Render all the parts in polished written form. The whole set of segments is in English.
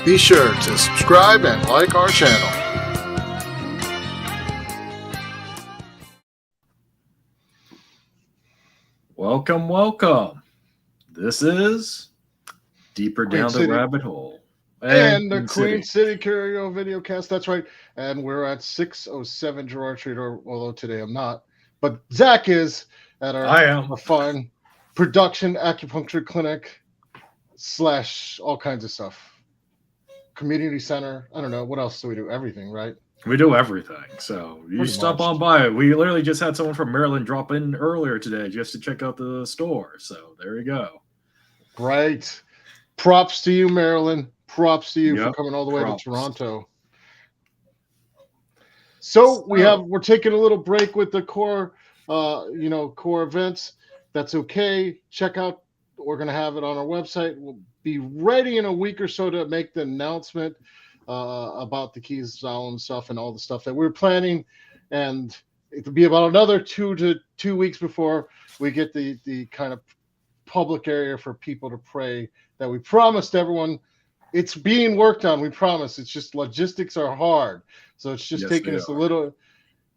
Be sure to subscribe and like our channel. Welcome, welcome. This is Deeper Queen Down City. the Rabbit Hole. And the Queen City Curio Videocast. That's right. And we're at 607 Gerard Street, although today I'm not. But Zach is at our fun production acupuncture clinic / all kinds of stuff. Community center. I don't know. What else do we do? Everything, right? We do everything. So you Pretty stop much. on by. We literally just had someone from Maryland drop in earlier today just to check out the store. So there you go. Right. Props to you, Maryland. Props to you for coming all the way to Toronto. So we're taking a little break with the core events. That's okay. Check out. We're going to have it on our website. We'll be ready in a week or so to make the announcement about the Keys Zone stuff and all the stuff that we're planning. And it'll be about another 2 weeks before we get the kind of public area for people to pray that we promised everyone. It's being worked on. We promise. It's just logistics are hard. So it's just taking us a little,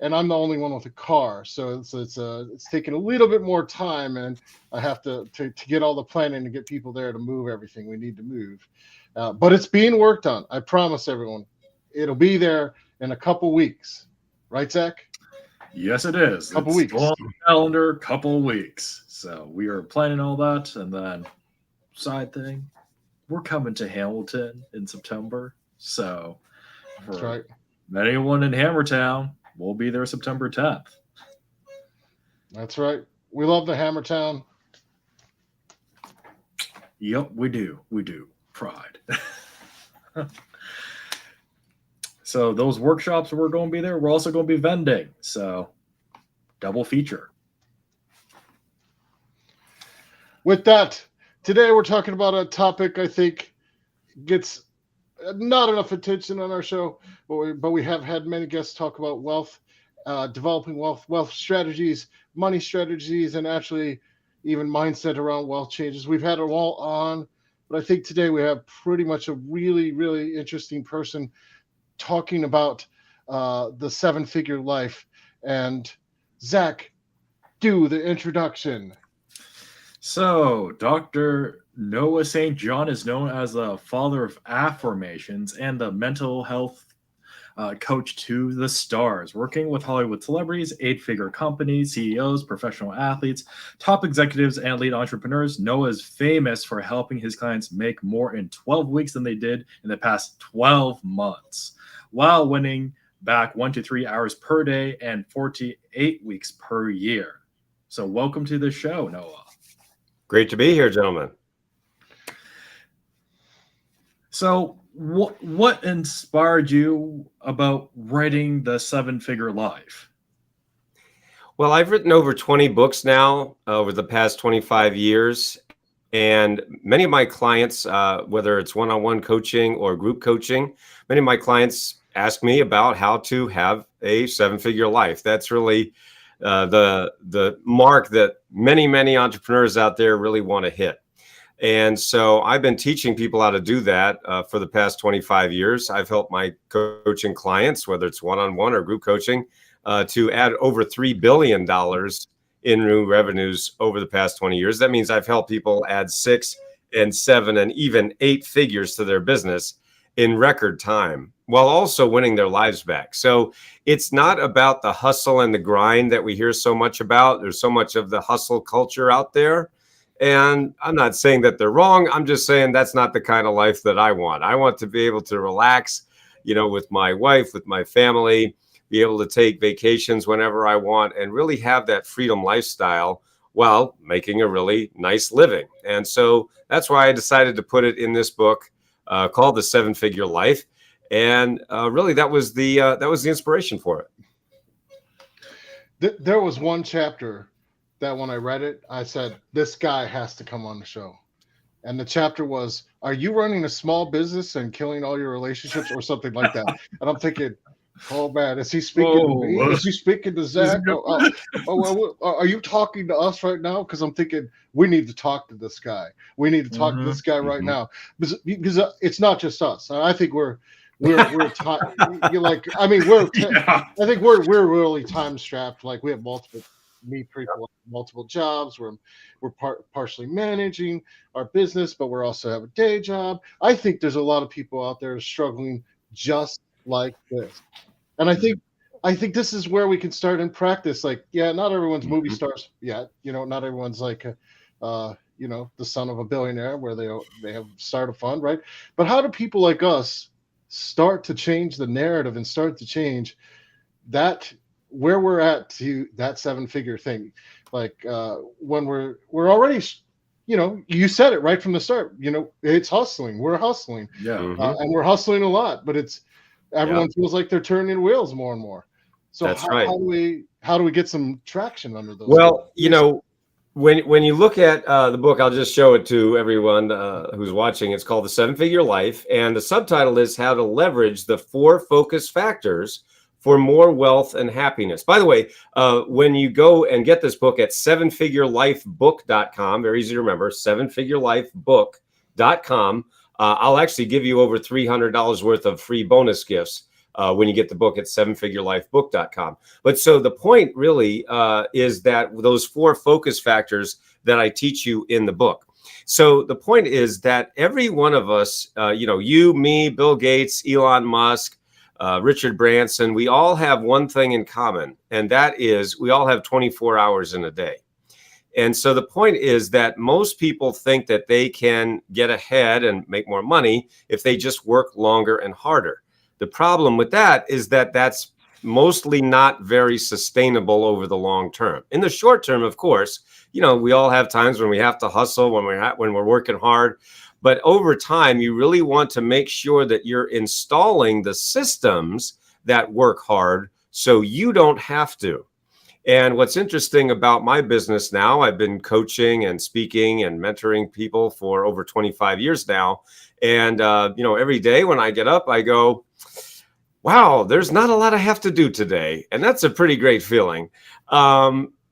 and I'm the only one with a car. So it's taking a little bit more time, and I have to get all the planning to get people there to move everything we need to move. But it's being worked on. I promise everyone. It'll be there in a couple weeks. Right, Zach? Yes, it is. Couple weeks. On the calendar, couple weeks. So we are planning all that. And then side thing, we're coming to Hamilton in September. So that's right. Anyone in Hammertown, we'll be there September 10th. That's right. We love the Hammertown. Yep, we do. We do. Pride. So those workshops, we're going to be there. We're also going to be vending. So double feature. With that, today we're talking about a topic I think gets not enough attention on our show, but we have had many guests talk about wealth, developing wealth strategies, money strategies, and actually even mindset around wealth changes. We've had it all on, but I think today we have pretty much a really, really interesting person talking about the seven-figure life. And Zach, do the introduction. So, Dr. Noah St. John is known as the father of affirmations and the mental health coach to the stars, working with Hollywood celebrities, 8-figure companies, CEOs, professional athletes, top executives, and lead entrepreneurs. Noah is famous for helping his clients make more in 12 weeks than they did in the past 12 months, while winning back 1 to 3 hours per day and 48 weeks per year. So welcome to the show, Noah. Great to be here, gentlemen. So what inspired you about writing the 7-figure life? Well, I've written over 20 books now over the past 25 years. And many of my clients, whether it's one-on-one coaching or group coaching, many of my clients ask me about how to have a 7-figure life. That's really the mark that many entrepreneurs out there really want to hit. And so I've been teaching people how to do that for the past 25 years. I've helped my coaching clients, whether it's one-on-one or group coaching, to add over $3 billion in new revenues over the past 20 years. That means I've helped people add 6 and 7 and even 8 figures to their business in record time, while also winning their lives back. So it's not about the hustle and the grind that we hear so much about. There's so much of the hustle culture out there. And I'm not saying that they're wrong. I'm just saying that's not the kind of life that I want. I want to be able to relax, with my wife, with my family, be able to take vacations whenever I want, and really have that freedom lifestyle while making a really nice living. And so that's why I decided to put it in this book called The 7-Figure Life. And really, that was the inspiration for it. There was one chapter that when I read it, I said, this guy has to come on the show. And the chapter was, are you running a small business and killing all your relationships or something like that? And I'm thinking, Oh man, is he speaking to me? Whoa. Is he speaking to Zach? Are you talking to us right now? Because I'm thinking we need to talk to this guy. We need to talk to this guy right now because it's not just us. I think we're you're like I mean Yeah. I think we're really time strapped. Like we have multiple jobs. We're partially managing our business, but we're also have a day job. I think there's a lot of people out there struggling just like this. And I think this is where we can start in practice. Like, yeah, not everyone's movie stars yet. You know, not everyone's like, you know, the son of a billionaire where they have start a fund, right? But how do people like us start to change the narrative and start to change that where we're at to that 7-figure thing? Like when we're already, you know, you said it right from the start. You know, it's hustling. We're hustling, Yeah. and we're hustling a lot, but it's everyone feels like they're turning wheels more and more. So That's right. How do we get some traction under those? Well, you know, when you look at the book, I'll just show it to everyone who's watching. It's called The 7-Figure Life, and the subtitle is How to Leverage the 4 Focus Factors for More Wealth and Happiness. By the way, when you go and get this book at 7figurelifebook.com, very easy to remember, 7figurelifebook.com, I'll actually give you over $300 worth of free bonus gifts when you get the book at 7figurelifebook.com. But so the point really is that those 4 focus factors that I teach you in the book. So the point is that every one of us, you know, you, me, Bill Gates, Elon Musk, Richard Branson, we all have one thing in common, and that is we all have 24 hours in a day. And so the point is that most people think that they can get ahead and make more money if they just work longer and harder. The problem with that is that that's mostly not very sustainable over the long term. In the short term, of course, you know, we all have times when we have to hustle, when we're working hard. But over time, you really want to make sure that you're installing the systems that work hard so you don't have to. And what's interesting about my business now, I've been coaching and speaking and mentoring people for over 25 years now. And, you know, every day when I get up, I go, wow, there's not a lot I have to do today. And that's a pretty great feeling.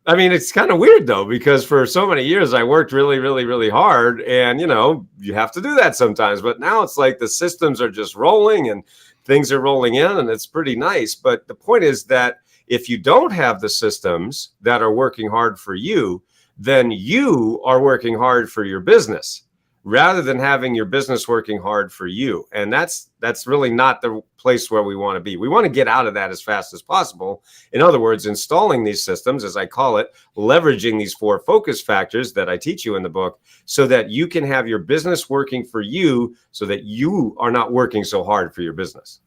I mean, it's kind of weird, though, because for so many years I worked really, really, really hard. And, you know, you have to do that sometimes. But now it's like the systems are just rolling and things are rolling in, and it's pretty nice. But the point is that if you don't have the systems that are working hard for you, then you are working hard for your business rather than having your business working hard for you. And that's really not the place where we want to be. We want to get out of that as fast as possible. In other words, installing these systems, as I call it, leveraging these 4 focus factors that I teach you in the book so that you can have your business working for you so that you are not working so hard for your business.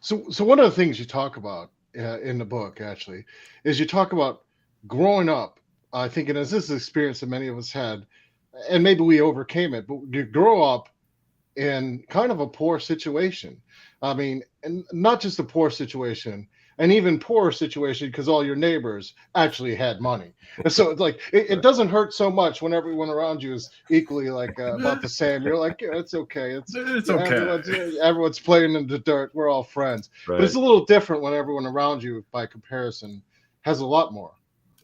So one of the things you talk about in the book, actually, is you talk about growing up. I think, and as this is an experience that many of us had, and maybe we overcame it, but you grow up in kind of a poor situation. I mean, and not just a poor situation, an even poorer situation because all your neighbors actually had money. And so it's like, it doesn't hurt so much when everyone around you is equally like about the same. You're like, yeah, it's okay. It's okay. Everyone's playing in the dirt. We're all friends. Right. But it's a little different when everyone around you, by comparison, has a lot more.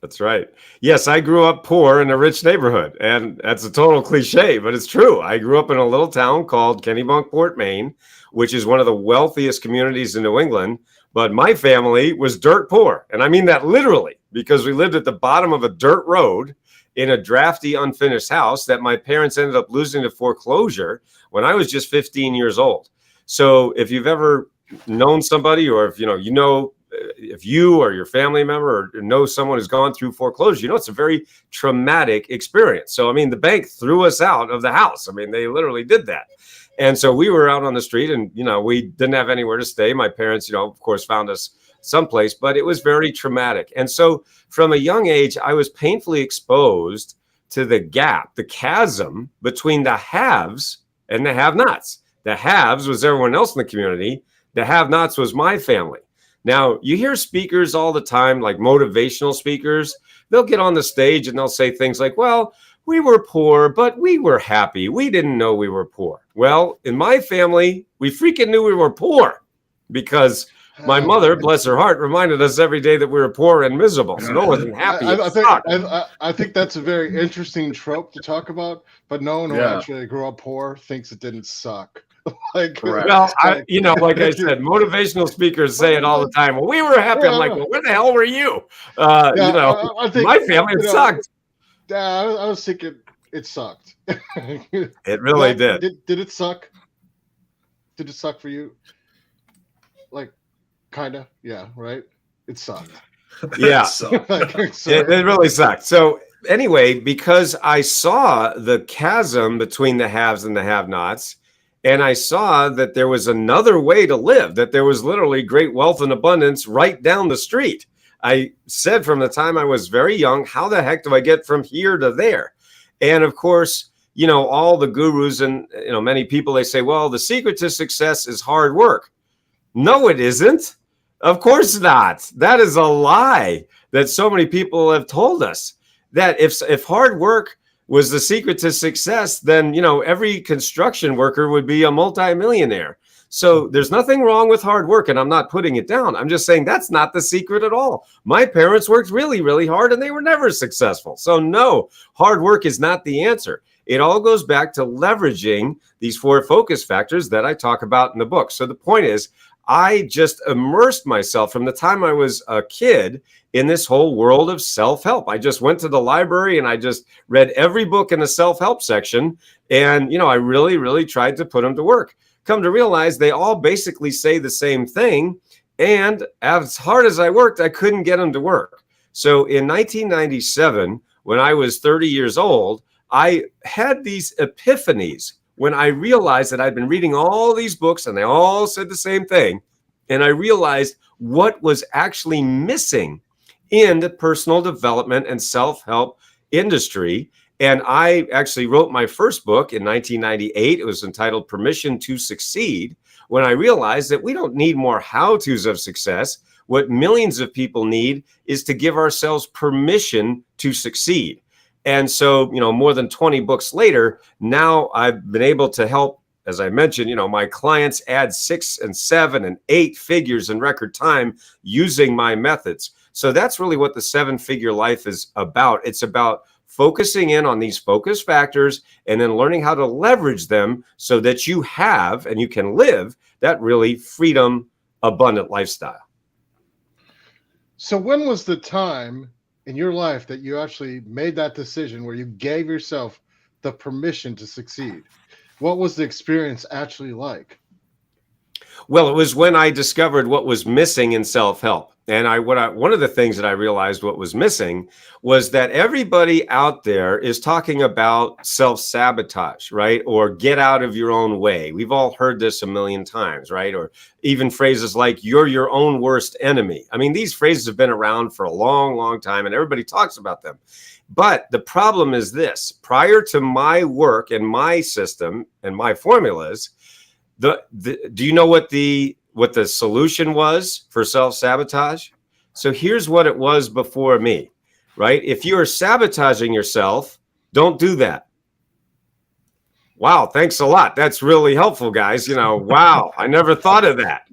That's right. Yes, I grew up poor in a rich neighborhood, and that's a total cliche, but it's true. I grew up in a little town called Kennebunkport, Maine, which is one of the wealthiest communities in New England, but my family was dirt poor, and I mean that literally, because we lived at the bottom of a dirt road in a drafty, unfinished house that my parents ended up losing to foreclosure when I was just 15 years old. So if you've ever known somebody, or if if you or your family member or know someone who's gone through foreclosure, you know, it's a very traumatic experience. So, I mean, the bank threw us out of the house. I mean, they literally did that. And so we were out on the street and, you know, we didn't have anywhere to stay. My parents, you know, of course, found us someplace, but it was very traumatic. And so from a young age, I was painfully exposed to the gap, the chasm between the haves and the have-nots. The haves was everyone else in the community. The have-nots was my family. Now, you hear speakers all the time, like motivational speakers. They'll get on the stage and they'll say things like, well, we were poor, but we were happy. We didn't know we were poor. Well, in my family, we freaking knew we were poor because My mother, bless her heart, reminded us every day that we were poor and miserable. So no wasn't happy. I think that's a very interesting trope to talk about, but no one who actually grew up poor thinks it didn't suck. Like, well, like I said, motivational speakers say it all the time. Well, we were happy. I'm like, well, where the hell were you? I think, my family sucked. I was thinking it sucked. It really did. Did it suck? Did it suck for you? Like, kind of, yeah, right? It sucked. Yeah, it really sucked. So anyway, because I saw the chasm between the haves and the have-nots, and I saw that there was another way to live, that there was literally great wealth and abundance right down the street. I said from the time I was very young, how the heck do I get from here to there? And of course, all the gurus and many people, they say, well, the secret to success is hard work. No, it isn't. Of course not. That is a lie that so many people have told us, that if hard work was the secret to success, then every construction worker would be a multimillionaire. So there's nothing wrong with hard work, and I'm not putting it down. I'm just saying that's not the secret at all. My parents worked really, really hard, and they were never successful. So no, hard work is not the answer. It all goes back to leveraging these 4 focus factors that I talk about in the book. So the point is, I just immersed myself from the time I was a kid in this whole world of self-help. I just went to the library and I just read every book in the self-help section. And, I really, really tried to put them to work. Come to realize they all basically say the same thing. And as hard as I worked, I couldn't get them to work. So in 1997, when I was 30 years old, I had these epiphanies when I realized that I'd been reading all these books and they all said the same thing. And I realized what was actually missing in the personal development and self-help industry. And I actually wrote my first book in 1998. It was entitled Permission to Succeed, when I realized that we don't need more how-tos of success. What millions of people need is to give ourselves permission to succeed. And so, more than 20 books later, now I've been able to help, as I mentioned, my clients add 6 and 7 and 8 figures in record time using my methods. So that's really what the 7-figure life is about. It's about focusing in on these focus factors and then learning how to leverage them so that you have and you can live that really freedom, abundant lifestyle. So when was the time in your life that you actually made that decision where you gave yourself the permission to succeed? What was the experience actually like? Well, it was when I discovered what was missing in self-help. And one of the things that I realized what was missing was that everybody out there is talking about self-sabotage, right? Or get out of your own way. We've all heard this a million times, right? Or even phrases like you're your own worst enemy. I mean, these phrases have been around for a long, long time and everybody talks about them. But the problem is this: prior to my work and my system and my formulas, do you know what the solution was for self-sabotage? So here's what it was before me, right? If you are sabotaging yourself, don't do that. Wow, thanks a lot. That's really helpful, guys. Wow, I never thought of that.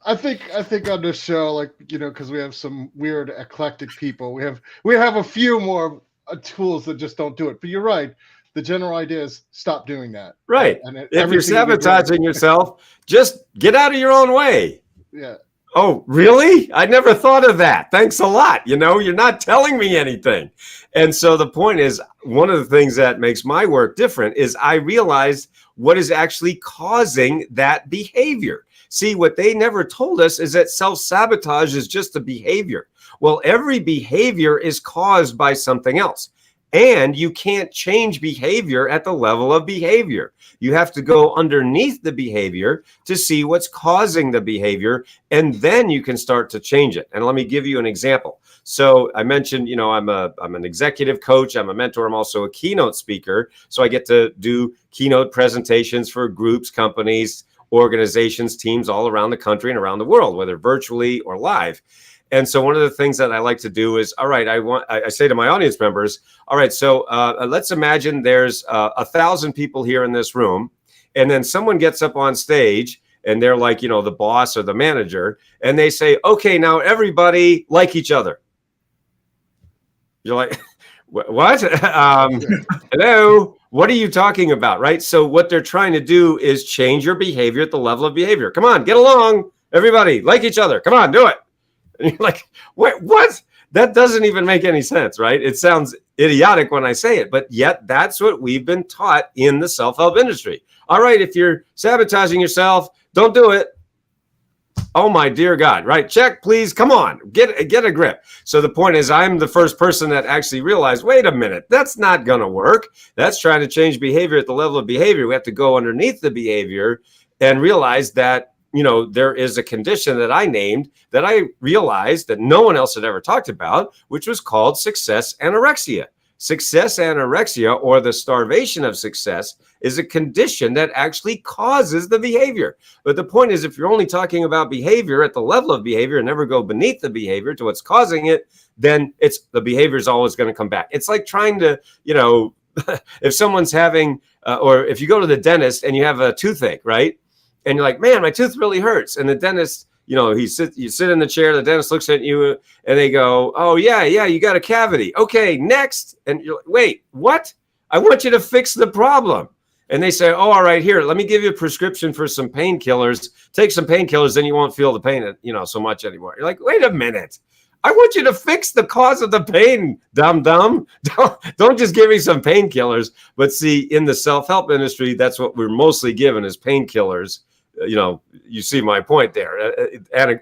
I think on this show, because we have some weird eclectic people, we have a few more tools that just don't do it. But you're right. The general idea is stop doing that. Right. And if you're sabotaging yourself, just get out of your own way. Yeah. Oh, really? I never thought of that. Thanks a lot. You're not telling me anything. And so the point is, one of the things that makes my work different is I realized what is actually causing that behavior. See, what they never told us is that self-sabotage is just a behavior. Well, every behavior is caused by something else. And you can't change behavior at the level of behavior. You have to go underneath the behavior to see what's causing the behavior, and then you can start to change it. And let me give you an example. So I mentioned, I'm an executive coach. I'm a mentor. I'm also a keynote speaker. So I get to do keynote presentations for groups, companies, organizations, teams all around the country and around the world, whether virtually or live. And so one of the things that I like to do is, all right, I say to my audience members, all right, so let's imagine there's 1,000 people here in this room, and then someone gets up on stage and they're like, the boss or the manager, and they say, okay, now everybody like each other. You're like, what? Hello? What are you talking about, right? So what they're trying to do is change your behavior at the level of behavior. Come on, get along. Everybody like each other. Come on, do it. And you're like, what? That doesn't even make any sense, right? It sounds idiotic when I say it, but yet that's what we've been taught in the self-help industry. All right, if you're sabotaging yourself, don't do it. Oh my dear God, right? Check, please. Come on, get a grip. So the point is, I'm the first person that actually realized, wait a minute, that's not going to work. That's trying to change behavior at the level of behavior. We have to go underneath the behavior and realize that, there is a condition that I named that I realized that no one else had ever talked about, which was called success anorexia. Success anorexia, or the starvation of success, is a condition that actually causes the behavior. But the point is, if you're only talking about behavior at the level of behavior and never go beneath the behavior to what's causing it, then the behavior is always going to come back. It's like trying to, if someone's having, or if you go to the dentist and you have a toothache, right? And you're like, man, my tooth really hurts. And the dentist, you sit in the chair, the dentist looks at you and they go, oh yeah, you got a cavity. Okay, next. And you're like, wait, what? I want you to fix the problem. And they say, oh, all right, here, let me give you a prescription for some painkillers. Take some painkillers, then you won't feel the pain, so much anymore. You're like, wait a minute. I want you to fix the cause of the pain, dumb. Don't just give me some painkillers. But see, in the self-help industry, that's what we're mostly given is painkillers. You see my point there,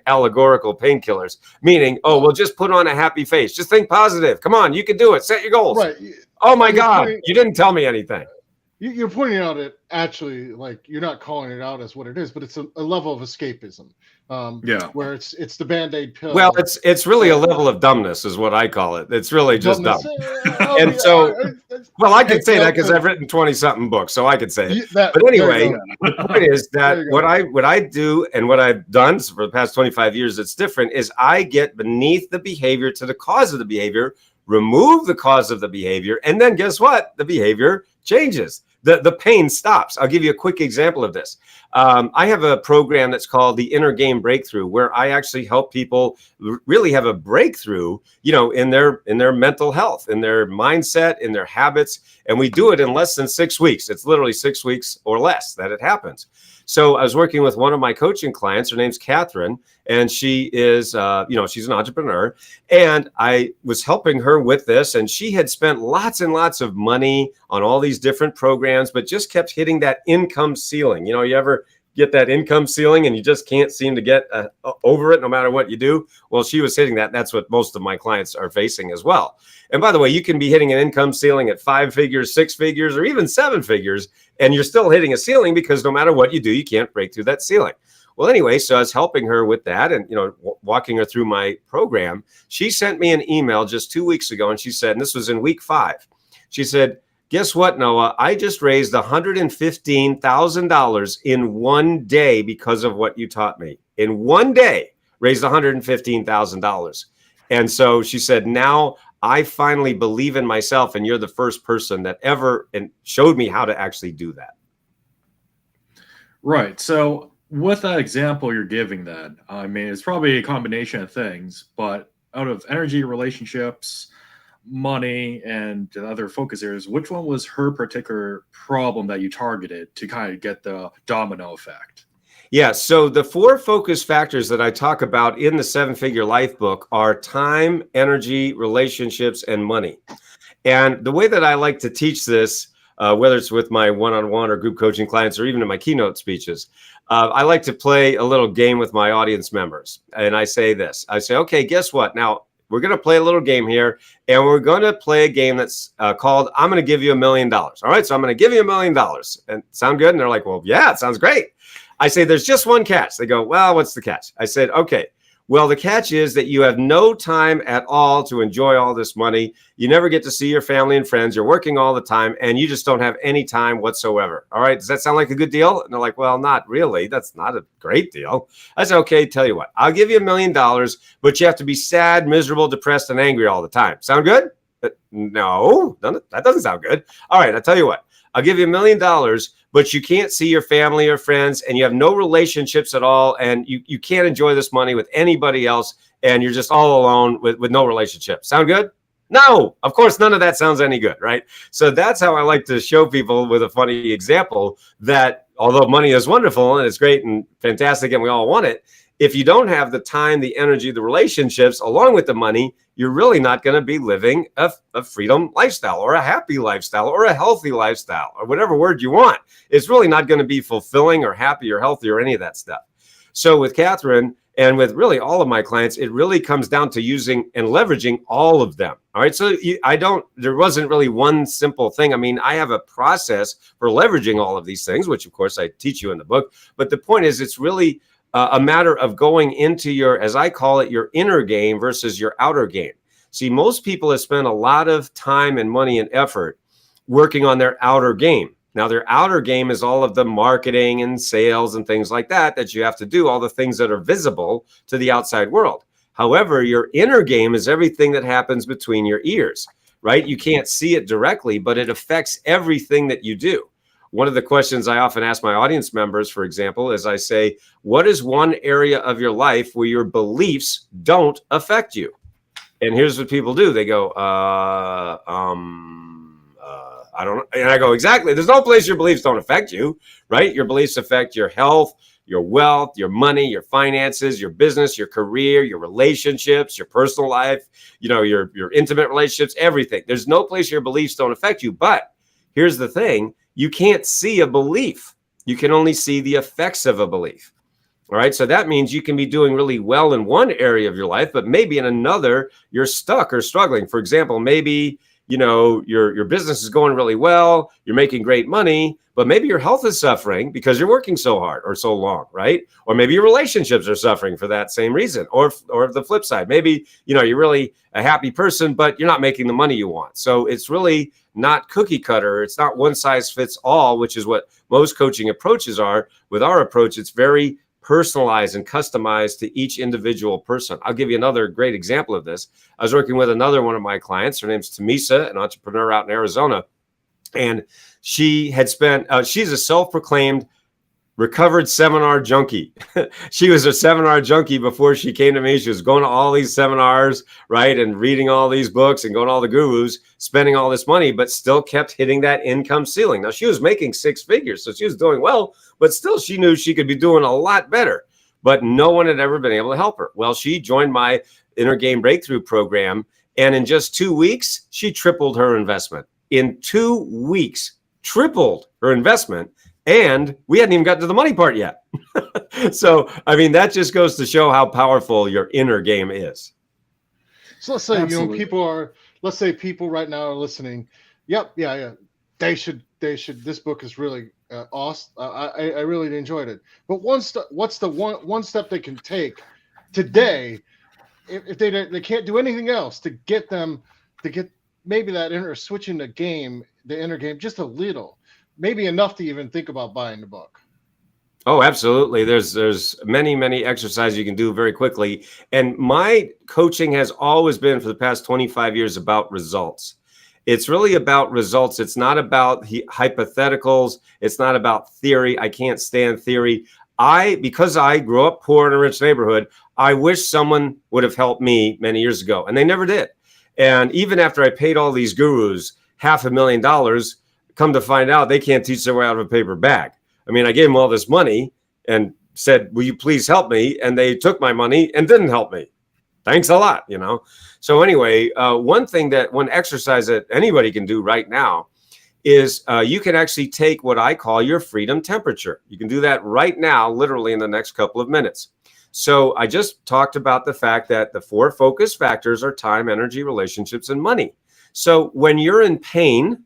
allegorical painkillers, meaning, oh, well, just put on a happy face. Just think positive. Come on, you can do it. Set your goals. Right. Oh, my God, you didn't tell me anything. You're pointing out it actually, like, you're not calling it out as what it is, but it's a level of escapism. Where it's the BandAid Pill. Well, it's really a level of dumbness is what I call it. It's really just dumb. And so, well, I could say that because I've written 20-something books, so I could say it. But anyway, the point is that what I do and what I've done for the past 25 years that's different is I get beneath the behavior to the cause of the behavior, remove the cause of the behavior, and then guess what? The behavior changes. The pain stops. I'll give you a quick example of this. I have a program that's called the Inner Game Breakthrough, where I actually help people really have a breakthrough, in their mental health, in their mindset, in their habits. And we do it in less than 6 weeks. It's literally 6 weeks or less that it happens. So I was working with one of my coaching clients. Her name's Catherine, and she is, she's an entrepreneur. And I was helping her with this, and she had spent lots and lots of money on all these different programs, but just kept hitting that income ceiling. You ever get that income ceiling and you just can't seem to get over it no matter what you do? Well, she was hitting that. That's what most of my clients are facing as well. And by the way, you can be hitting an income ceiling at 5 figures, 6 figures, or even 7 figures, and you're still hitting a ceiling because no matter what you do, you can't break through that ceiling. Well, anyway, so I was helping her with that and, walking her through my program. She sent me an email just 2 weeks ago, and she said, and this was in week 5, she said, guess what, Noah? I just raised $115,000 in one day because of what you taught me. In one day, raised $115,000. And so she said, now I finally believe in myself, and you're the first person that ever showed me how to actually do that. Right. So with that example you're giving that, I mean, it's probably a combination of things, but out of energy, relationships, money, and other focus areas, which one was her particular problem that you targeted to kind of get the domino effect? Yeah, so the 4 focus factors that I talk about in the 7-Figure Life book are time, energy, relationships, and money. And the way that I like to teach this, whether it's with my one-on-one or group coaching clients or even in my keynote speeches, I like to play a little game with my audience members. And I say this, I say, okay, guess what? Now, we're going to play a little game here, and we're going to play a game that's called, I'm going to give you $1 million. All right, so I'm going to give you $1 million. And sound good? And they're like, well, yeah, it sounds great. I say, there's just one catch. They go, well, what's the catch? I said, okay, well, the catch is that you have no time at all to enjoy all this money. You never get to see your family and friends. You're working all the time, and you just don't have any time whatsoever. All right, does that sound like a good deal? And they're like, well, not really. That's not a great deal. I said, okay, tell you what, I'll give you $1 million, but you have to be sad, miserable, depressed, and angry all the time. Sound good? No, that doesn't sound good. All right, I'll tell you what. I'll give you $1 million, but you can't see your family or friends, and you have no relationships at all, and you can't enjoy this money with anybody else, and you're just all alone with no relationship. Sound good? No, of course, none of that sounds any good, right? So that's how I like to show people with a funny example that although money is wonderful and it's great and fantastic and we all want it, if you don't have the time, the energy, the relationships along with the money, you're really not going to be living a freedom lifestyle or a happy lifestyle or a healthy lifestyle or whatever word you want. It's really not going to be fulfilling or happy or healthy or any of that stuff. So with Catherine and with really all of my clients, it really comes down to using and leveraging all of them. All right. So there wasn't really one simple thing. I mean, I have a process for leveraging all of these things, which of course I teach you in the book. But the point is, it's really a matter of going into your, as I call it, your inner game versus your outer game. See, most people have spent a lot of time and money and effort working on their outer game. Now, their outer game is all of the marketing and sales and things like that you have to do, all the things that are visible to the outside world. However, your inner game is everything that happens between your ears, right? You can't see it directly, but it affects everything that you do. One of the questions I often ask my audience members, for example, is I say, what is one area of your life where your beliefs don't affect you? And here's what people do. They go, I don't know. And I go, exactly. There's no place your beliefs don't affect you, right? Your beliefs affect your health, your wealth, your money, your finances, your business, your career, your relationships, your personal life, your intimate relationships, everything. There's no place your beliefs don't affect you. But here's the thing. You can't see a belief. You can only see the effects of a belief. All right. So that means you can be doing really well in one area of your life, but maybe in another, you're stuck or struggling. For example, maybe, your business is going really well. You're making great money, but maybe your health is suffering because you're working so hard or so long. Right. Or maybe your relationships are suffering for that same reason. Or the flip side, maybe, you're really a happy person, but you're not making the money you want. So it's really not cookie cutter. It's not one size fits all, which is what most coaching approaches are. With our approach, it's very personalized and customized to each individual person. I'll give you another great example of this. I was working with another one of my clients. Her name's Tamisa, an entrepreneur out in Arizona. And she had she's a self-proclaimed recovered seminar junkie. She was a seminar junkie before she came to me. She was going to all these seminars, right? And reading all these books and going to all the gurus, spending all this money, but still kept hitting that income ceiling. Now, she was making 6 figures, so she was doing well, but still she knew she could be doing a lot better, but no one had ever been able to help her. Well, she joined my Inner Game Breakthrough program, and in just 2 weeks, she tripled her investment. In 2 weeks, tripled her investment. And we hadn't even gotten to the money part yet. So, I mean, that just goes to show how powerful your inner game is. So let's say, Absolutely. let's say people right now are listening. Yep. Yeah. They should, this book is really awesome. I really enjoyed it. But what's the one step they can take today if they can't do anything else to get maybe that switching the inner game just a little? Maybe enough to even think about buying the book. Oh, absolutely. There's many exercises you can do very quickly. And my coaching has always been for the past 25 years about results. It's really about results. It's not about hypotheticals. It's not about theory. I can't stand theory. Because I grew up poor in a rich neighborhood, I wish someone would have helped me many years ago, and they never did. And even after I paid all these gurus $500,000, come to find out they can't teach their way out of a paper bag. I mean, I gave them all this money and said, will you please help me? And they took my money and didn't help me. Thanks a lot, So anyway, one exercise that anybody can do right now is you can actually take what I call your freedom temperature. You can do that right now, literally in the next couple of minutes. So I just talked about the fact that the 4 focus factors are time, energy, relationships, and money. So when you're in pain,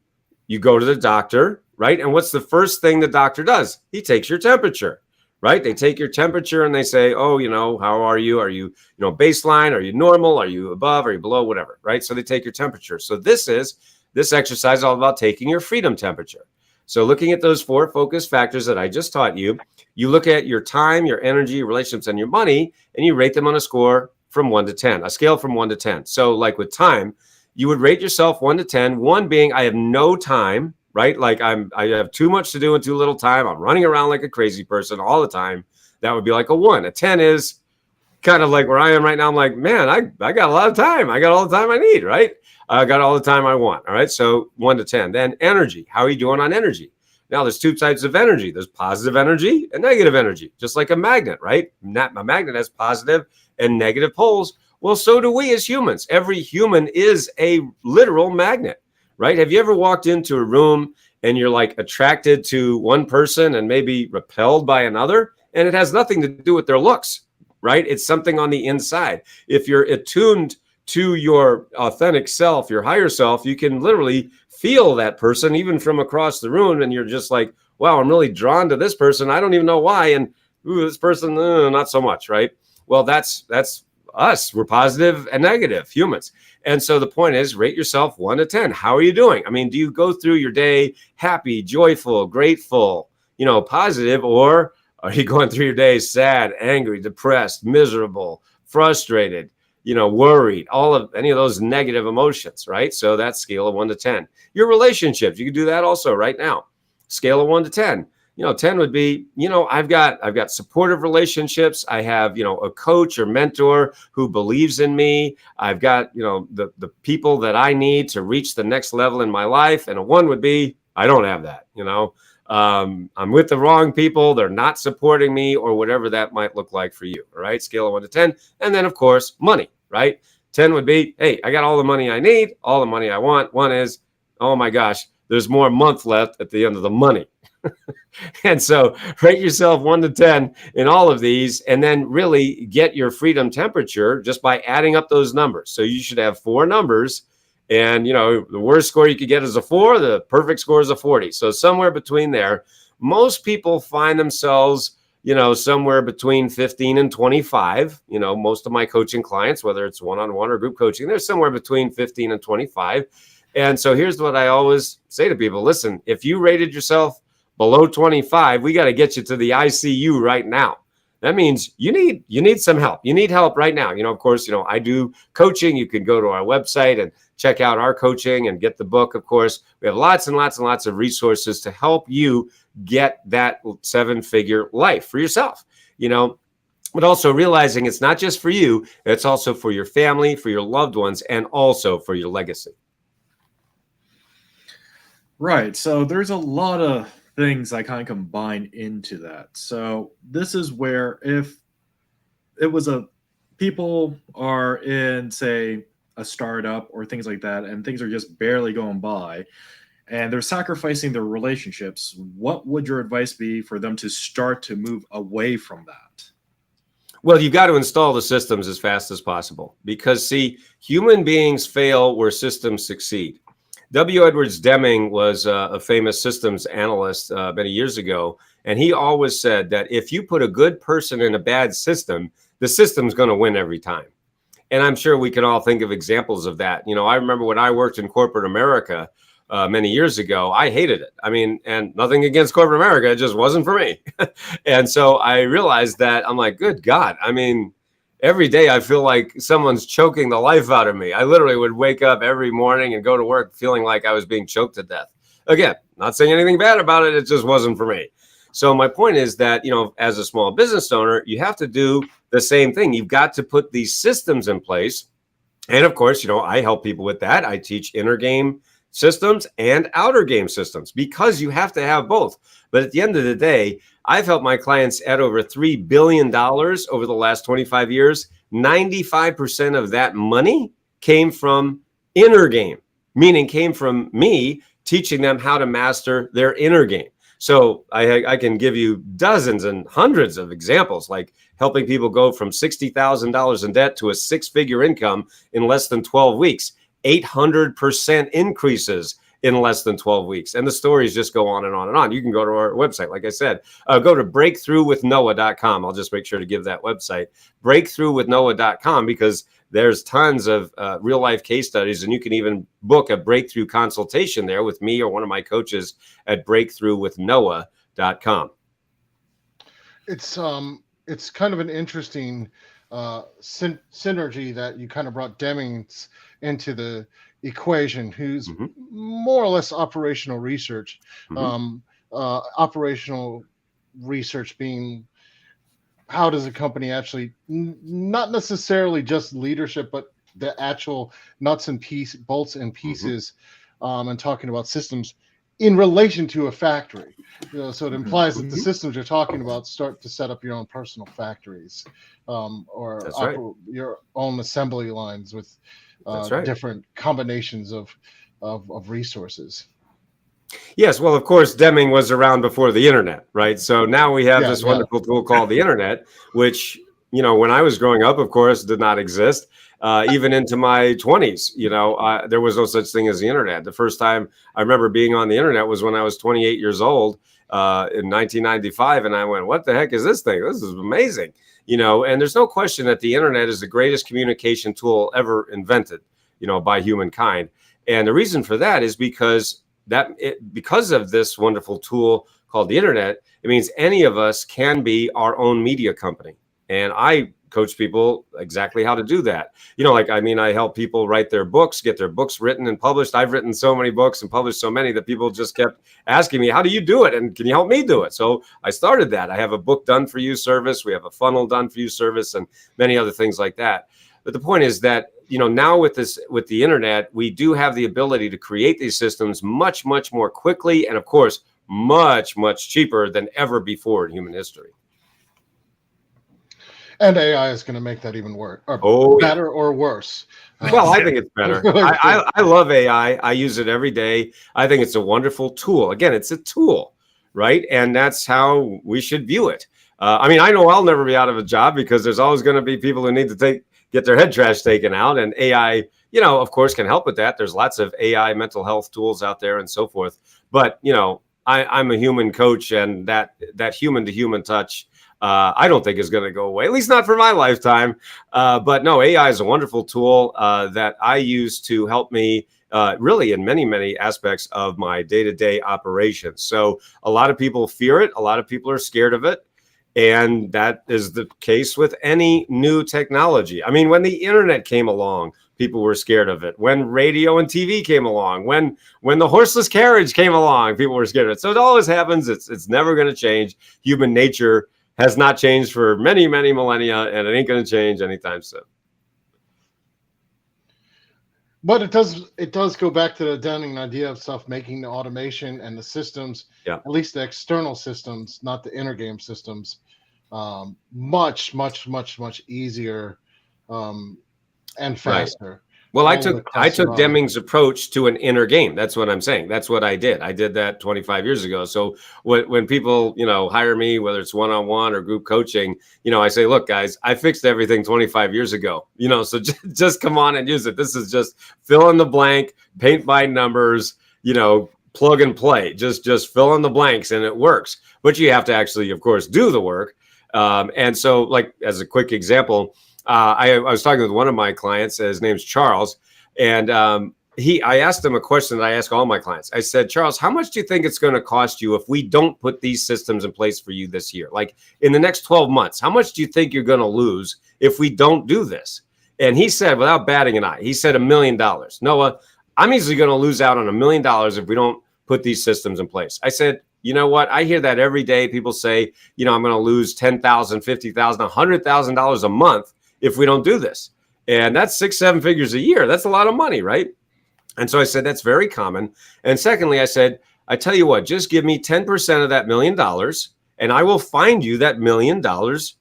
you go to the doctor, right? And what's the first thing the doctor does? He takes your temperature, right? They take your temperature and they say, oh, how are you? Are you, baseline? Are you normal? Are you above? Are you below? Whatever, right? So they take your temperature. So this exercise is all about taking your freedom temperature. So looking at those 4 focus factors that I just taught you, you look at your time, your energy, your relationships, and your money, and you rate them on a score from 1 to 10, a scale from 1 to 10. So like with time, you would rate yourself 1 to 10, 1 being I have no time, right? Like I have too much to do in too little time. I'm running around like a crazy person all the time. That would be like a 1. A 10 is kind of like where I am right now. I'm like, man, I got a lot of time. I got all the time I need, right? I got all the time I want. All right. So 1 to 10. Then energy. How are you doing on energy? Now there's 2 types of energy. There's positive energy and negative energy, just like a magnet, right? A magnet has positive and negative poles. Well, so do we as humans. Every human is a literal magnet, right? Have you ever walked into a room and you're like attracted to one person and maybe repelled by another? And it has nothing to do with their looks, right? It's something on the inside. If you're attuned to your authentic self, your higher self, you can literally feel that person even from across the room. And you're just like, wow, I'm really drawn to this person. I don't even know why. And ooh, this person, not so much, right? Well, that's us. We're positive and negative humans. And so the point is, rate yourself 1 to 10. How are you doing? I mean, do you go through your day happy, joyful, grateful, positive, or are you going through your day sad, angry, depressed, miserable, frustrated, worried, all of any of those negative emotions, right? So that's scale of 1 to 10. Your relationships, you can do that also right now. Scale of 1 to 10. 10 would be, I've got supportive relationships. I have, a coach or mentor who believes in me. I've got, the people that I need to reach the next level in my life. And a 1 would be, I don't have that, I'm with the wrong people. They're not supporting me, or whatever that might look like for you. All right. Scale of 1 to 10. And then of course, money, right? 10 would be, hey, I got all the money I need, all the money I want. 1 is, oh my gosh, there's more month left at the end of the money. And so rate yourself 1 to 10 in all of these, and then really get your freedom temperature just by adding up those numbers. So you should have 4 numbers, and the worst score you could get is a 4. The perfect score is a 40. So somewhere between there. Most people find themselves, somewhere between 15 and 25. Most of my coaching clients, whether it's one-on-one or group coaching, they're somewhere between 15 and 25. And so here's what I always say to people. Listen, if you rated yourself below 25, we got to get you to the ICU right now. That means you need some help. You need help right now. Of course, I do coaching. You can go to our website and check out our coaching and get the book. Of course, we have lots and lots and lots of resources to help you get that 7-figure life for yourself, but also realizing it's not just for you. It's also for your family, for your loved ones, and also for your legacy. Right. So there's a lot of things I kind of combine into that. So this is where if it was people are in, say, a startup or things like that, and things are just barely going by, and they're sacrificing their relationships, what would your advice be for them to start to move away from that? Well, you've got to install the systems as fast as possible, because see, human beings fail where systems succeed. W. Edwards Deming was a famous systems analyst many years ago, and he always said that if you put a good person in a bad system, the system's going to win every time. And I'm sure we can all think of examples of that. I remember when I worked in corporate America many years ago, I hated it. I mean, and nothing against corporate America, it just wasn't for me. And so I realized that I'm like, good God, I mean, every day I feel like someone's choking the life out of me. I literally would wake up every morning and go to work feeling like I was being choked to death. Again, not saying anything bad about it. It just wasn't for me. So my point is that, as a small business owner, you have to do the same thing. You've got to put these systems in place. And of course, I help people with that. I teach inner game systems and outer game systems, because you have to have both. But at the end of the day, I've helped my clients add over $3 billion over the last 25 years. 95% of that money came from inner game, meaning came from me teaching them how to master their inner game. So I can give you dozens and hundreds of examples, like helping people go from $60,000 in debt to a 6-figure income in less than 12 weeks, 800% increases in less than 12 weeks. And the stories just go on and on and on. You can go to our website. Like I said, go to breakthroughwithnoah.com. I'll just make sure to give that website, breakthroughwithnoah.com, because there's tons of real life case studies, and you can even book a breakthrough consultation there with me or one of my coaches at breakthroughwithnoah.com. It's kind of an interesting synergy that you kind of brought Demings into the equation, who's Mm-hmm. more or less operational research. Mm-hmm. Operational research being, how does a company actually, not necessarily just leadership, but the actual nuts and bolts and pieces, and talking about systems in relation to a factory. So it implies that the systems you're talking about start to set up your own personal factories, or That's right. your own assembly lines with That's right. different combinations of resources. Yes, well, of course, Deming was around before the internet, right? So now we have this wonderful tool called the internet, which, when I was growing up, of course, did not exist. Even into my 20s, there was no such thing as the internet. The first time I remember being on the internet was when I was 28 years old in 1995. And I went, what the heck is this thing? This is amazing. And there's no question that the internet is the greatest communication tool ever invented, by humankind. And the reason for that is because of this wonderful tool called the internet, it means any of us can be our own media company. And I coach people exactly how to do that. I help people write their books, get their books written and published. I've written so many books and published so many that people just kept asking me, how do you do it? And can you help me do it? So I started that. I have a book done for you service. We have a funnel done for you service and many other things like that. But the point is that, now with the internet, we do have the ability to create these systems much, much more quickly. And of course, much, much cheaper than ever before in human history. And AI is going to make that even worse, better or worse. Well, I think it's better. I love AI. I use it every day. I think it's a wonderful tool. Again, it's a tool, right? And that's how we should view it. I know I'll never be out of a job because there's always going to be people who need to get their head trash taken out. And AI, of course, can help with that. There's lots of AI mental health tools out there and so forth. But, I'm a human coach, and that human to human touch, I don't think is going to go away, at least not for my lifetime. But no, AI is a wonderful tool that I use to help me really in many, many aspects of my day-to-day operations. So a lot of people fear it. A lot of people are scared of it. And that is the case with any new technology. When the internet came along, people were scared of it. When radio and TV came along, when the horseless carriage came along, people were scared of it. So it always happens. It's never going to change. Human nature has not changed for many, many millennia, and it ain't going to change anytime soon. But it does go back to the Deming idea of stuff, making the automation and the systems, at least the external systems, not the inner game systems, much, much, much, much easier and faster. Right. Well, I took Deming's approach to an inner game. That's what I'm saying. That's what I did. I did that 25 years ago. So when people, hire me, whether it's one-on-one or group coaching, I say, look, guys, I fixed everything 25 years ago, so just come on and use it. This is just fill in the blank, paint by numbers, plug and play, just fill in the blanks and it works. But you have to actually, of course, do the work. And so like, as a quick example, I was talking with one of my clients. His name's Charles, and I asked him a question that I ask all my clients. I said, Charles, how much do you think it's going to cost you if we don't put these systems in place for you this year? Like in the next 12 months, how much do you think you're going to lose if we don't do this? And he said, without batting an eye, he said $1 million. Noah, I'm easily going to lose out on $1 million if we don't put these systems in place. I said, you know what? I hear that every day. People say, I'm going to lose $10,000, $50,000, $100,000 a month if we don't do this. And that's 6-7 figures a year. That's a lot of money, right? And so I said, that's very common. And secondly, I said, I tell you what, just give me 10% of that $1 million and I will find you that $1 million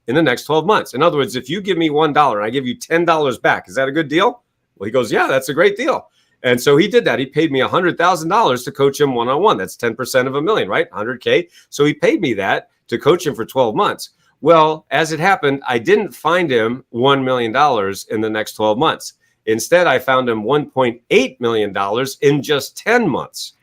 in the next 12 months. In other words, if you give me $1 and I give you $10 back, is that a good deal? Well, he goes, yeah, that's a great deal. And so he did that. He paid me $100,000 to coach him one-on-one. That's 10% of $1 million, right? 100K. So he paid me that to coach him for 12 months. Well, as it happened, I didn't find him $1 million in the next 12 months. Instead, I found him $1.8 million in just 10 months.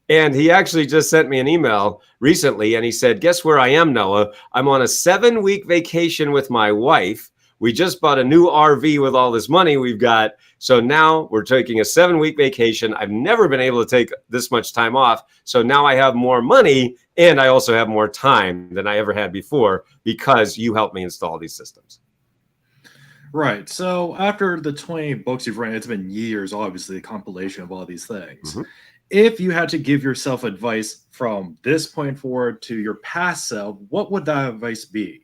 And he actually just sent me an email recently, and he said, guess where I am, Noah? I'm on a 7-week vacation with my wife. We just bought a new RV with all this money we've got. So now we're taking a 7-week vacation. I've never been able to take this much time off. So now I have more money and I also have more time than I ever had before because you helped me install these systems. Right. So after the 20 books you've written, it's been years, obviously, a compilation of all these things. Mhm. If you had to give yourself advice from this point forward to your past self, what would that advice be?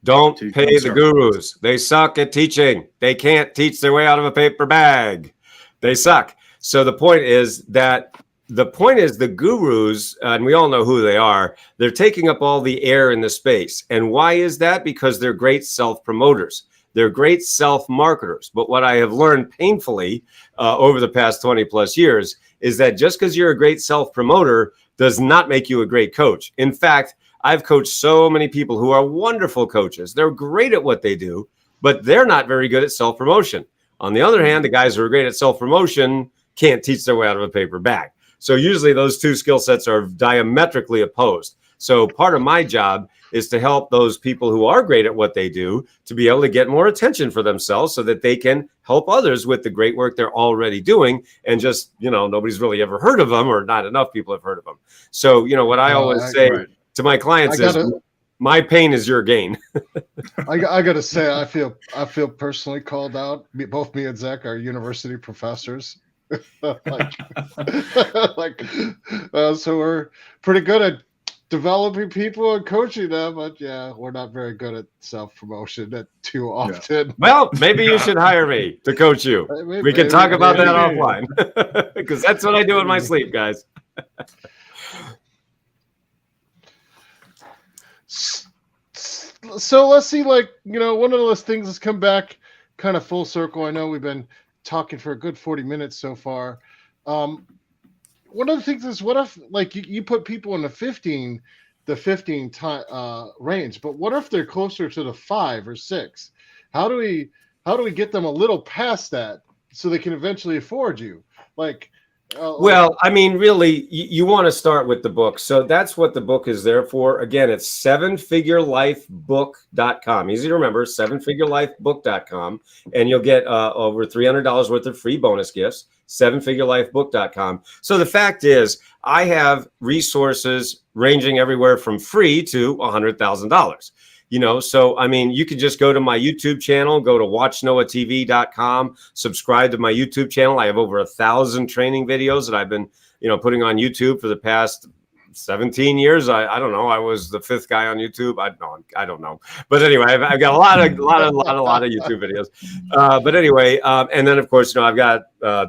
Don't To pay the jumpstart gurus. They suck at teaching. They can't teach their way out of a paper bag. They suck. So the point is the gurus, and we all know who they are, they're taking up all the air in the space. And why is that? Because they're great self-promoters. They're great self-marketers. But what I have learned painfully over the past 20 plus years is that just because you're a great self-promoter does not make you a great coach. In fact, I've coached so many people who are wonderful coaches. They're great at what they do, but they're not very good at self-promotion. On the other hand, the guys who are great at self-promotion can't teach their way out of a paper bag. So usually those two skill sets are diametrically opposed. So part of my job is to help those people who are great at what they do to be able to get more attention for themselves so that they can help others with the great work they're already doing. And just, nobody's really ever heard of them, or not enough people have heard of them. So, what I always say to my clients is my pain is your gain. I gotta say, I feel personally called out. Both me and Zach are university professors. So we're pretty good at developing people and coaching them, but yeah, we're not very good at self-promotion too often. Well, maybe you should hire me to coach you. We can talk about that offline, because that's what I do in my sleep, guys. So let's see, one of those things has come back kind of full circle. I know we've been talking for a good 40 minutes so far. One of the things is, what if you put people in the 15 time range, but what if they're closer to the 5 or 6? How do we get them a little past that so they can eventually afford you? Well, I mean, really, you want to start with the book. So that's what the book is there for. Again, it's sevenfigurelifebook.com. Easy to remember, sevenfigurelifebook.com. And you'll get over $300 worth of free bonus gifts, sevenfigurelifebook.com. So the fact is, I have resources ranging everywhere from free to $100,000. So, I mean, you can just go to my YouTube channel, go to watchnoahtv.com, subscribe to my YouTube channel. I have over 1,000 training videos that I've been, putting on YouTube for the past 17 years. I don't know. I was the 5th guy on YouTube. I don't know. But anyway, I've got a lot of YouTube videos. But anyway, and then of course, I've got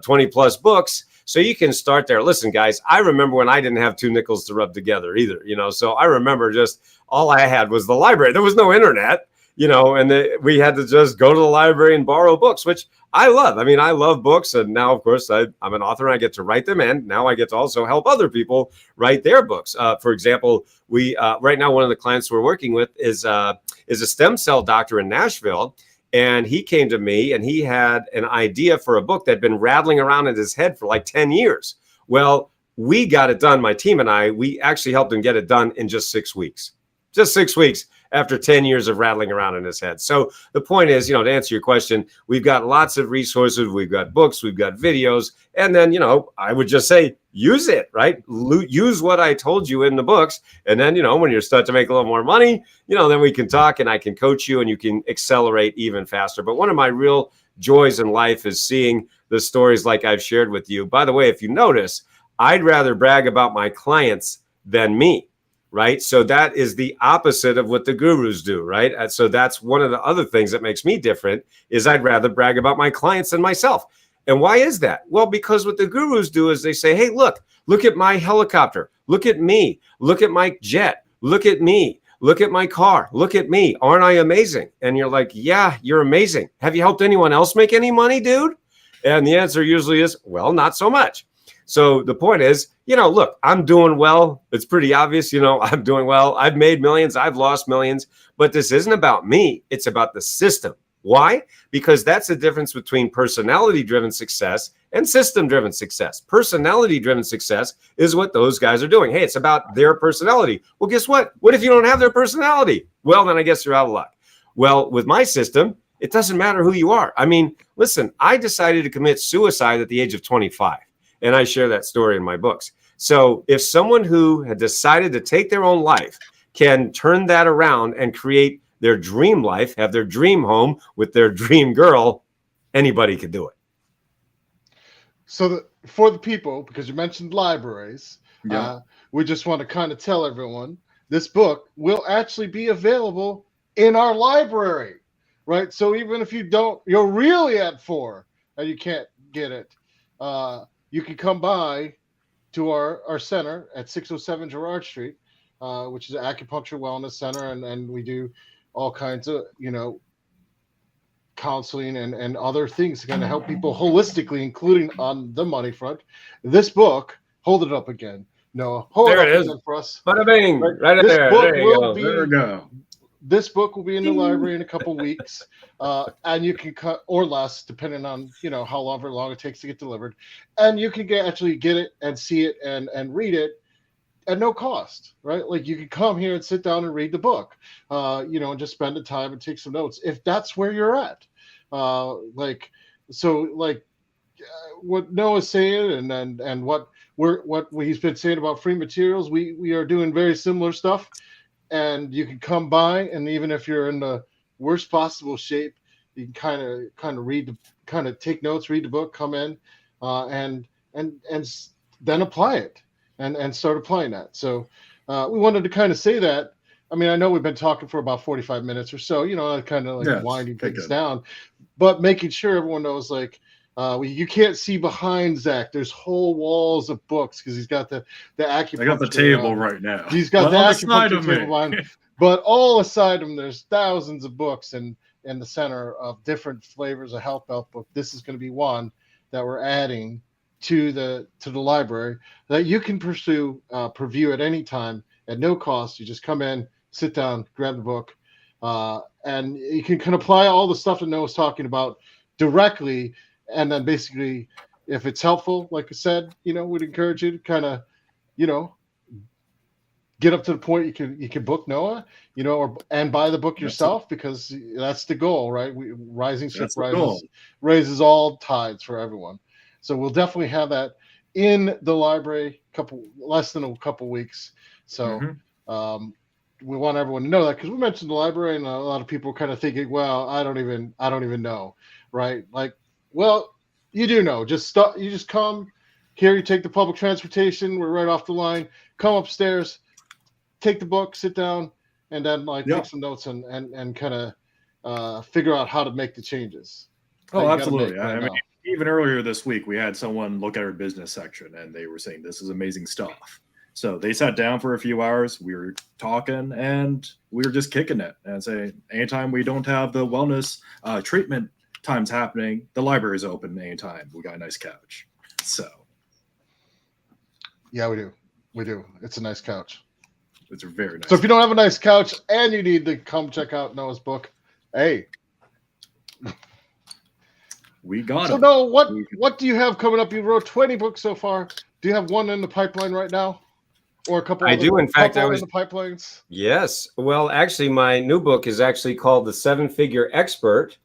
20 plus books. So you can start there. Listen, guys, I remember when I didn't have 2 nickels to rub together either, so I remember just all I had was the library. There was no internet, and we had to just go to the library and borrow books, which I love. I mean, I love books. And now, of course, I'm an author and I get to write them. And now I get to also help other people write their books. For example, we right now, one of the clients we're working with is a stem cell doctor in Nashville. And he came to me and he had an idea for a book that had been rattling around in his head for like 10 years. Well, we got it done. My team and I, we actually helped him get it done in just 6 weeks. Just 6 weeks after 10 years of rattling around in his head. So the point is, to answer your question, we've got lots of resources. We've got books, we've got videos. And then, I would just say, use it, right? Use what I told you in the books. And then, when you start to make a little more money, then we can talk and I can coach you and you can accelerate even faster. But one of my real joys in life is seeing the stories like I've shared with you. By the way, if you notice, I'd rather brag about my clients than me. Right. So that is the opposite of what the gurus do. Right. And so that's one of the other things that makes me different is I'd rather brag about my clients than myself. And why is that? Well, because what the gurus do is they say, hey, look at my helicopter. Look at me. Look at my jet. Look at me. Look at my car. Look at me. Aren't I amazing? And you're like, yeah, you're amazing. Have you helped anyone else make any money, dude? And the answer usually is, well, not so much. So the point is, look, I'm doing well. It's pretty obvious, I'm doing well. I've made millions. I've lost millions. But this isn't about me. It's about the system. Why? Because that's the difference between personality-driven success and system-driven success. Personality-driven success is what those guys are doing. Hey, it's about their personality. Well, guess what? What if you don't have their personality? Well, then I guess you're out of luck. Well, with my system, it doesn't matter who you are. I mean, listen, I decided to commit suicide at the age of 25. And I share that story in my books. So if someone who had decided to take their own life can turn that around and create their dream life, have their dream home with their dream girl, anybody could do it. So for the people, because you mentioned libraries, Yeah. we just want to kind of tell everyone this book will actually be available in our library, right? So even if you're really at 4 and you can't get it, you can come by to our center at 607 Girard Street, which is an acupuncture wellness center, and we do all kinds of, counseling and other things to kind of help people holistically, including on the money front. This book, hold it up again. No, hold There it it up is. again for us. Bada bing, right This there. book There you will go. be- There we go. This book will be in the library in a couple weeks, and you can cut or less, depending on how long it takes to get delivered. And you can actually get it and see it and read it at no cost, right? Like you can come here and sit down and read the book, and just spend the time and take some notes if that's where you're at. What Noah's saying and what he's been saying about free materials, we are doing very similar stuff, and you can come by, and even if you're in the worst possible shape, you can kind of read, kind of take notes, read the book, come in, and then apply it. And start applying that. So we wanted to kind of say that. I mean, I know we've been talking for about 45 minutes or so, kind of like winding things down, but making sure everyone knows, like, you can't see behind Zach. There's whole walls of books because he's got the acupuncture. I got the table right now. He's got Well, the on the side acupuncture of me. table behind. But all aside him, there's thousands of books in the center of different flavors of health book. This is going to be one that we're adding to the library that you can preview at any time at no cost. You just come in, sit down, grab the book, and you can apply all the stuff that Noah's talking about directly. And then basically, if it's helpful, like I said, we'd encourage you to kind of, get up to the point you can book Noah, and buy the book yourself, because that's the goal, right? Rising Ship raises all tides for everyone. So we'll definitely have that in the library less than a couple weeks. So we want everyone to know that, because we mentioned the library, and a lot of people are kind of thinking, well, I don't even know, right? Like, well, you do know. You just come here, you take the public transportation, we're right off the line, come upstairs, take the book, sit down, and then take some notes and kind of figure out how to make the changes. Oh, absolutely. I mean, even earlier this week, we had someone look at our business section, and they were saying this is amazing stuff. So they sat down for a few hours. We were talking, and we were just kicking it and saying, anytime we don't have the wellness treatment times happening, the library is open anytime. We got a nice couch. So. Yeah, we do. It's a nice couch. It's a very nice. So if you don't have a nice couch and you need to come check out Noah's book, hey. We got it. So Noah, what do you have coming up? You wrote 20 books so far. Do you have one in the pipeline right now? Or a couple? I do. In fact, in the pipelines. Yes. Well, actually, my new book is actually called The 7-Figure Expert.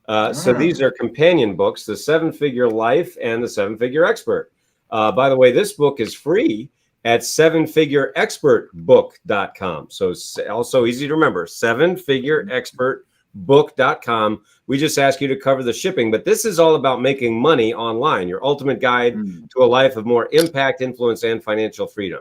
So these are companion books, The 7-Figure Life and The 7-Figure Expert. By the way, this book is free at 7figureexpertbook.com. So also easy to remember, 7figureexpertbook.com. We just ask you to cover the shipping, but this is all about making money online, your ultimate guide to a life of more impact, influence, and financial freedom.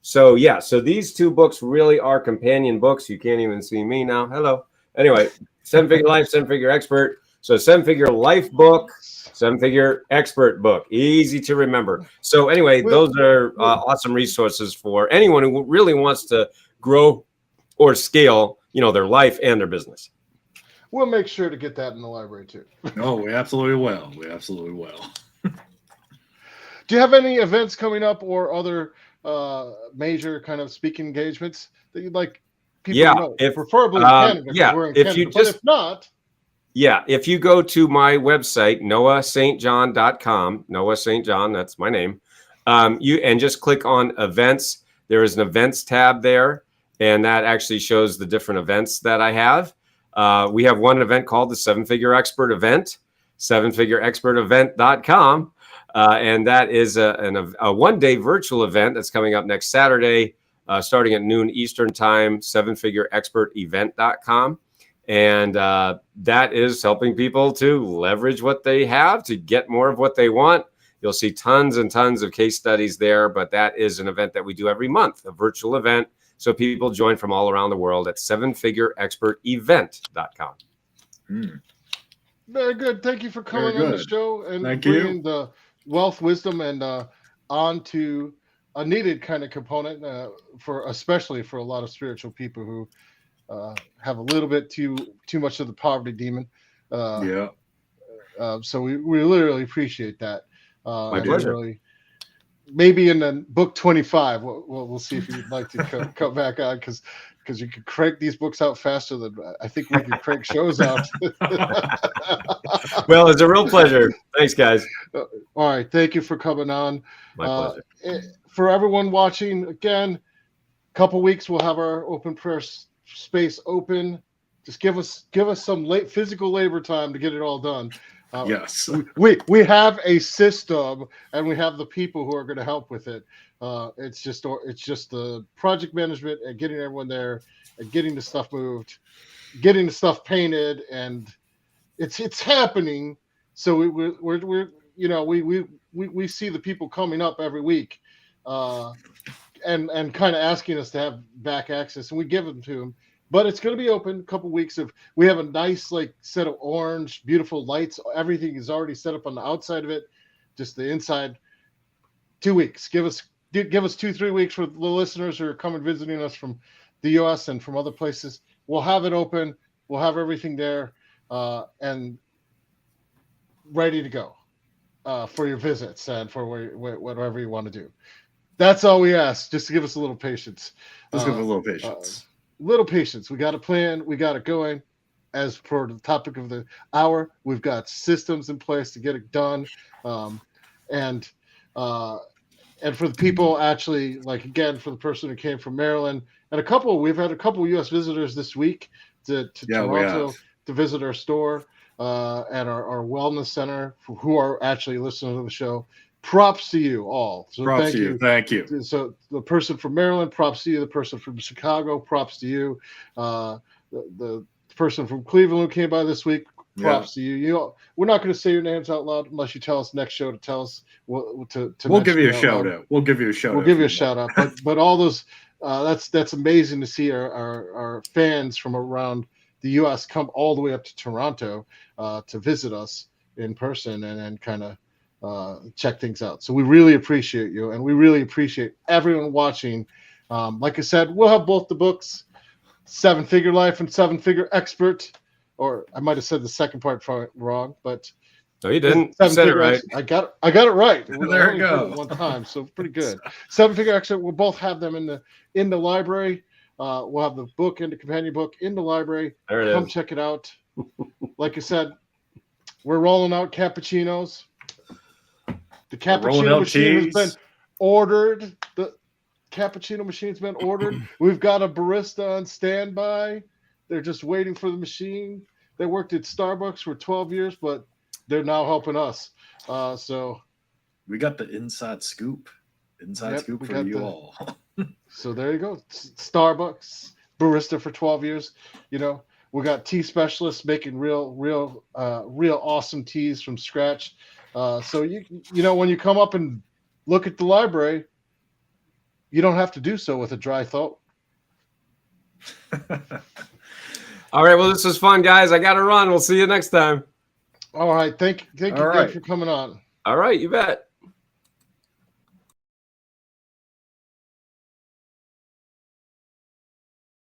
So so these two books really are companion books. You can't even see me now. Hello. Anyway, 7-Figure Life, 7-Figure Expert. So 7-Figure Life book, 7-Figure Expert book. Easy to remember. So anyway, those are awesome resources for anyone who really wants to grow or scale, their life and their business. We'll make sure to get that in the library too. Oh, we absolutely will. Do you have any events coming up or other major kind of speaking engagements that you'd like people to know? Preferably in Canada. We're in Canada, but if not. Yeah, if you go to my website, noahstjohn.com, Noah St. John, that's my name, and just click on events. There is an events tab there, and that actually shows the different events that I have. We have one event called the 7-Figure Expert Event, 7figureexpertevent.com, and that is a one-day virtual event that's coming up next Saturday, starting at noon Eastern time, 7figureexpertevent.com. And that is helping people to leverage what they have to get more of what they want. You'll see tons and tons of case studies there, but that is an event that we do every month, a virtual event. So people join from all around the world at sevenfigureexpertevent.com. Very good. Thank you for coming on the show and bringing the wealth, wisdom, and onto a needed kind of component especially for a lot of spiritual people who have a little bit too much of the poverty demon. So we literally appreciate that. My pleasure. Really, maybe in the book 25, we'll see if you'd like to come back on because you could crank these books out faster than I think we could crank shows out. Well, it's a real pleasure. Thanks, guys. All right. Thank you for coming on. My pleasure. For everyone watching, again, couple weeks we'll have our open prayer space open. Just give us some physical labor time to get it all done. Yes, we have a system and we have the people who are going to help with it. It's just the project management and getting everyone there and getting the stuff moved, getting the stuff painted, and it's happening. So we see the people coming up every week, and kind of asking us to have back access, and we give them to them. But it's going to be open a couple weeks. We have a nice set of orange, beautiful lights. Everything is already set up on the outside of it, just the inside. 2 weeks. Give us 2-3 weeks for the listeners who are coming visiting us from the U.S. and from other places. We'll have it open. We'll have everything there and ready to go for your visits and for whatever you want to do. That's all we ask. Just to give us a little patience. Let's give it a little patience. Little patience. We got a plan. We got it going. As for the topic of the hour, we've got systems in place to get it done. And for the people actually, again, for the person who came from Maryland, and we've had a couple of U.S. visitors this week to Toronto to visit our store and our wellness center who are actually listening to the show. Props to you all. So props to you. Thank you. So the person from Maryland, props to you. The person from Chicago, props to you. The person from Cleveland who came by this week, props to you. We're not going to say your names out loud unless you tell us next show to tell us we'll give you a shout out. We'll give you a shout out. We'll give you a shout out. But all those that's amazing to see our fans from around the U.S. come all the way up to Toronto to visit us in person and kind of check things out. So we really appreciate you, and we really appreciate everyone watching. Like I said, we'll have both the books, 7-Figure Life and 7-Figure Expert, or I might have said the second part wrong, but no, you didn't. You said it right. I got it right. There you go. One time, so pretty good. 7-Figure Expert. We'll both have them in the library. We'll have the book and the companion book in the library. There it Come is. check it out. Like I said, we're rolling out cappuccinos. The cappuccino machine has been ordered. The cappuccino machine's been ordered. We've got a barista on standby. They're just waiting for the machine. They worked at Starbucks for 12 years, but they're now helping us. So we got the inside scoop. Scoop for you all. So there you go. Starbucks barista for 12 years. We got tea specialists making real awesome teas from scratch. So when you come up and look at the library, you don't have to do so with a dry throat. All right. Well, this was fun, guys. I got to run. We'll see you next time. All right. Thank you again for coming on. All right. You bet.